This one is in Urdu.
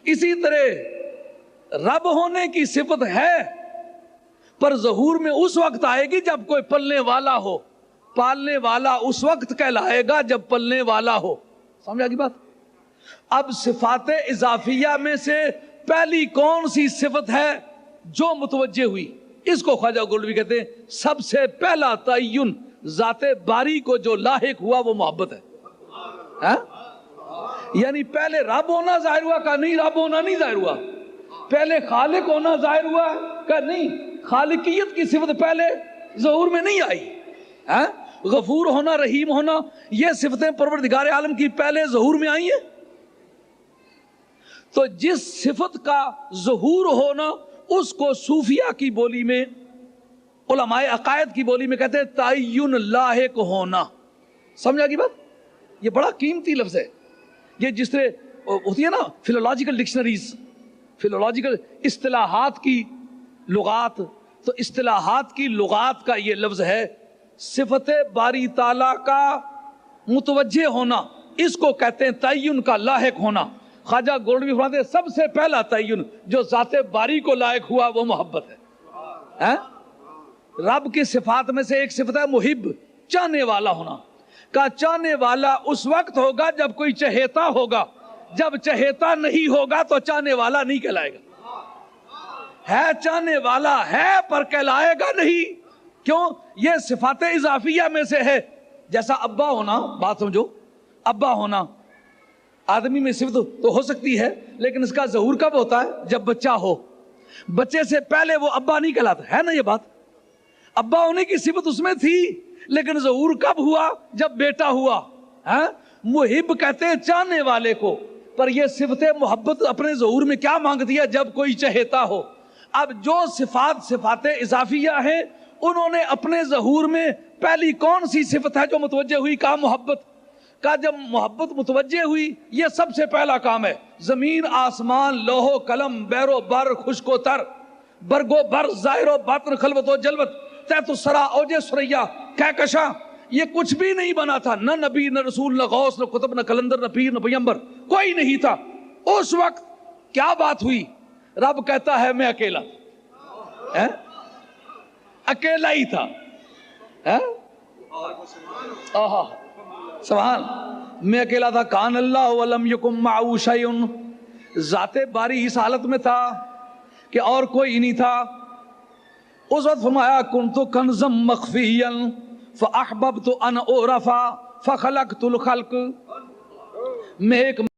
اسی طرح رب ہونے کی صفت ہے، پر ظہور میں اس وقت آئے گی جب کوئی پلنے والا ہو، پالنے والا اس وقت کہلائے گا جب پلنے والا ہو۔ سمجھا کی بات؟ اب صفات اضافیہ میں سے پہلی کون سی صفت ہے جو متوجہ ہوئی؟ اس کو خواجہ گولڈوی کہتے ہیں سب سے پہلا تعین ذات باری کو جو لاحق ہوا وہ محبت ہے۔ یعنی پہلے رب ہونا ظاہر ہوا کہ نہیں؟ رب ہونا نہیں ظاہر ہوا۔ پہلے خالق ہونا ظاہر ہوا کہ نہیں؟ خالقیت کی صفت پہلے ظہور میں نہیں آئی۔ غفور ہونا، رحیم ہونا، یہ صفتیں پروردگار عالم کی پہلے ظہور میں آئی ہیں۔ تو جس صفت کا ظہور ہونا اس کو صوفیہ کی بولی میں، علماء عقائد کی بولی میں کہتے ہیں تعین لاحق ہونا۔ سمجھا کی بات؟ یہ بڑا قیمتی لفظ ہے۔ یہ جس طرح ہوتی ہے نا فلولوجیکل ڈکشنریز، فلولوجیکل اصطلاحات کی لغات، تو اصطلاحات کی لغات کا یہ لفظ ہے صفت باری تعالیٰ کا متوجہ ہونا، اس کو کہتے ہیں تعین کا لاحق ہونا۔ خواجہ گولڈوی فرماتے ہیں سب سے پہلا تعین جو ذات باری کو لائق ہوا وہ محبت ہے۔ رب کی صفات میں سے ایک صفت ہے محب، چاہنے والا ہونا۔ کا چاہنے والا اس وقت ہوگا جب کوئی چہیتا ہوگا، جب چہیتا نہیں ہوگا تو چاہنے والا نہیں کہلائے گا۔ ہے چاہنے والا ہے پر کہلائے گا نہیں، کیوں؟ یہ صفات اضافیہ میں سے ہے۔ جیسا ابا ہونا، بات سمجھو، ابا ہونا آدمی میں صفت تو ہو سکتی ہے، لیکن اس کا ظہور کب ہوتا ہے؟ جب بچہ ہو۔ بچے سے پہلے وہ ابا نہیں کہلاتا ہے نا، یہ بات۔ ابا ہونے کی صفت اس میں تھی، لیکن ظہور کب ہوا؟ جب بیٹا ہوا۔ محب کہتے ہیں چاہنے والے کو، پر یہ صفت محبت اپنے ظہور میں کیا مانگتی ہے؟ جب کوئی چہیتا ہو۔ اب جو صفات اضافیہ ہیں انہوں نے اپنے ظہور میں پہلی کون سی صفت ہے جو متوجہ ہوئی؟ کہا محبت۔ کہا جب محبت متوجہ ہوئی یہ سب سے پہلا کام ہے۔ زمین آسمان، لوح و قلم، بحر و بر، خشک و تر، برگ و بر، ظاہر و باطن، خلوت و جلوت، تحت الثری، اوج ثریا، کہکشاں، یہ کچھ بھی نہیں بنا تھا، نہ نبی، نہ رسول، نہ غوث، نہ قطب، نہ کلندر، نہ پیر، نہ پیغمبر، کوئی نہیں تھا۔ اس وقت کیا بات ہوئی؟ رب کہتا ہے میں اکیلا، اکیلا ہی تھا۔ سبحان، میں اکیلا تھا۔ کان اللہ ولم یکن معہ شیء، ذات باری اس حالت میں تھا کہ اور کوئی نہیں تھا۔ اس وقت فرمایا کنت کنزا مخفیا فاحببت ان اعرف فخلقت الخلق، میں ایک